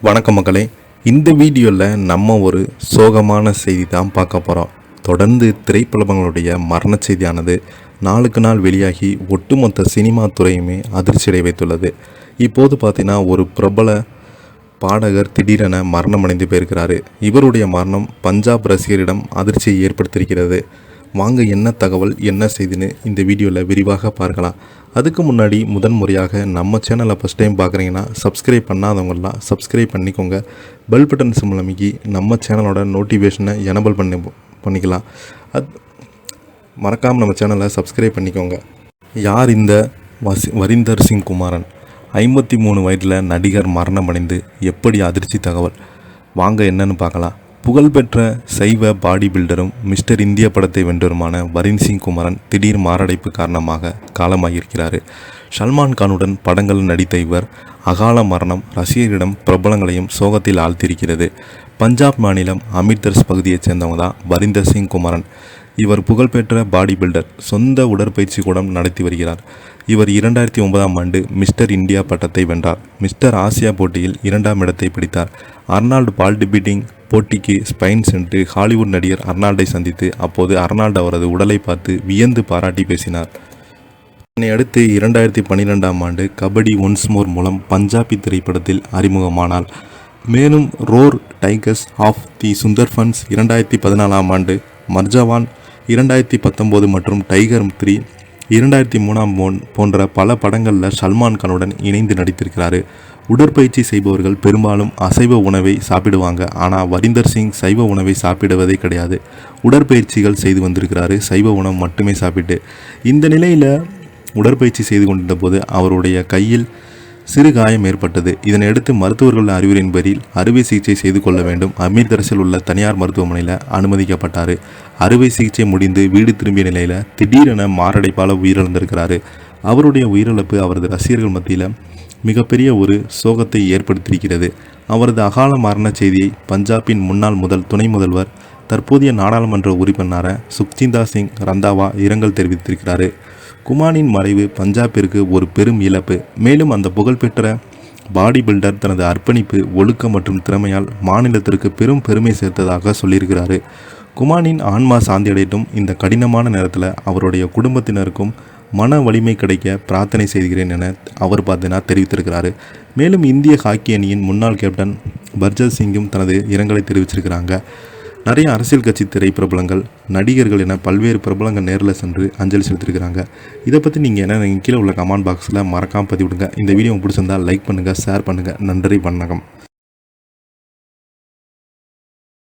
வணக்கம் மக்களே, இந்த வீடியோவில் நம்ம ஒரு சோகமான செய்தி தான் பார்க்க போகிறோம். தொடர்ந்து திரைப்படங்களுடைய மரண செய்தியானது நாளுக்கு நாள் வெளியாகி ஒட்டுமொத்த சினிமா துறையுமே அதிர்ச்சியடை வைத்துள்ளது. இப்போது பார்த்தீங்கன்னா ஒரு பிரபல பாடகர் திடீரென மரணமடைந்து போயிருக்கிறாரு. இவருடைய மரணம் பஞ்சாப் ரசிகரிடம் அதிர்ச்சியை ஏற்படுத்தியிருக்கிறது. வாங்க என்ன தகவல் என்ன செய்தின்னு இந்த வீடியோவில் விரிவாக பார்க்கலாம். அதுக்கு முன்னாடி முதன்முறையாக நம்ம சேனலை ஃபஸ்ட் டைம் பார்க்குறீங்கன்னா சப்ஸ்கிரைப் பண்ணாதவங்களாம் சப்ஸ்கிரைப் பண்ணிக்கோங்க. பெல் பட்டன் சிம்பிள் அமைக்கி நம்ம சேனலோட நோட்டிஃபிகேஷனை எனபிள் பண்ணிக்கலாம். மறக்காமல் நம்ம சேனலை சப்ஸ்கிரைப் பண்ணிக்கோங்க. யார் இந்த வரிந்தர் சிங் குமாரன்? 53 வயதில் நடிகர் மரணமடைந்து எப்படி அதிர்ச்சி தகவல்? வாங்க என்னன்னு பார்க்கலாம். புகழ்பெற்ற சைவ பாடி பில்டரும் மிஸ்டர் இந்திய படத்தை வென்றவருமான வரிந்தர் சிங் குமாரன் திடீர் மாரடைப்பு காரணமாக காலமாகியிருக்கிறார். சல்மான் கானுடன் படங்கள் நடித்த இவர் அகால மரணம் ரசிகர்களிடம் பிரபலங்களையும் சோகத்தில் ஆழ்த்தியிருக்கிறது. பஞ்சாப் மாநிலம் அமிர்தசரஸ் பகுதியைச் சேர்ந்தவங்க தான் வரிந்தர் சிங் குமாரன். இவர் புகழ்பெற்ற பாடி பில்டர், சொந்த உடற்பயிற்சி கூடம் நடத்தி வருகிறார். இவர் 2009ஆம் ஆண்டு மிஸ்டர் இந்தியா பட்டத்தை வென்றார். மிஸ்டர் ஆசியா போட்டியில் 2ஆம் இடத்தை பிடித்தார். அர்னால்டு பாடி பில்டிங் போட்டிக்கு ஸ்பெயின் சென்று ஹாலிவுட் நடிகர் அர்னால்டை சந்தித்து அப்போது அர்னால்டு அவரது உடலை பார்த்து வியந்து பாராட்டி பேசினார். இதனை அடுத்து 2012ஆம் ஆண்டு கபடி ஒன்ஸ் மோர் மூலம் பஞ்சாபி திரைப்படத்தில் அறிமுகமானார். மேலும் roar tigers of the Sundarbans 2014ஆம் ஆண்டு, மர்ஜவான் 2019 மற்றும் டைகர் 3 2003 போன்ற பல படங்களில் சல்மான் கானுடன் இணைந்து நடித்திருக்கிறார். உடற்பயிற்சி செய்பவர்கள் பெரும்பாலும் அசைவ உணவை சாப்பிடுவாங்க. ஆனால் வரிந்தர் சிங் சைவ உணவை சாப்பிடுவதே கிடையாது. உடற்பயிற்சிகள் செய்து வந்திருக்கிறாரு, சைவ உணவு மட்டுமே சாப்பிட்டு. இந்த நிலையில் உடற்பயிற்சி செய்து கொண்டிருந்த போது அவருடைய கையில் சிறு காயம் ஏற்பட்டது. இதனையடுத்து மருத்துவர்கள் அறிவுரையின் பேரில் அறுவை சிகிச்சை செய்து கொள்ள வேண்டும். அமிர்தசரஸில் உள்ள தனியார் மருத்துவமனையில் அனுமதிக்கப்பட்டார். அறுவை சிகிச்சை முடிந்து வீடு திரும்பிய நிலையில் திடீரென மாரடைப்பால் உயிரிழந்திருக்கிறாரு. அவருடைய உயிரிழப்பு அவரது ரசிகர்கள் மத்தியில் மிகப்பெரிய ஒரு சோகத்தை ஏற்படுத்தியிருக்கிறது. அவரது அகால மரண செய்தியை பஞ்சாபின் முன்னாள் துணை முதல்வர், தற்போதைய நாடாளுமன்ற உறுப்பினரான சுக்ஜிந்தர் சிங் ரந்தாவா இரங்கல் தெரிவித்திருக்கிறார். குமாரின் மறைவு பஞ்சாபிற்கு ஒரு பெரும் இழப்பு. மேலும் அந்த புகழ்பெற்ற பாடி பில்டர் தனது அர்ப்பணிப்பு, ஒழுக்கம் மற்றும் திறமையால் மாநிலத்திற்கு பெரும் பெருமை சேர்த்ததாக சொல்லியிருக்கிறாரு. குமாரின் ஆன்மா சாந்தியடையட்டும். இந்த கடினமான நேரத்தில் அவருடைய குடும்பத்தினருக்கும் மன வலிமை கிடைக்க பிரார்த்தனை செய்கிறேன் என அவர் தெரிவித்திருக்கிறாரு. மேலும் இந்திய ஹாக்கி அணியின் முன்னாள் கேப்டன் பர்ஜர் சிங்கும் தனது இரங்கலை தெரிவிச்சிருக்கிறாங்க. நிறைய அரசியல் கட்சி திரைப்பிரபலங்கள், நடிகர்கள் என பல்வேறு பிரபலங்கள் நேரில் சென்று அஞ்சலி செலுத்திருக்கிறாங்க. இதை பற்றி நீங்கள் என்ன கீழே உள்ள கமெண்ட் பாக்ஸில் மறக்காமல் பதிவிடுங்க. இந்த வீடியோ பிடிச்சிருந்தால் லைக் பண்ணுங்கள், ஷேர் பண்ணுங்கள். நன்றி, வணக்கம்.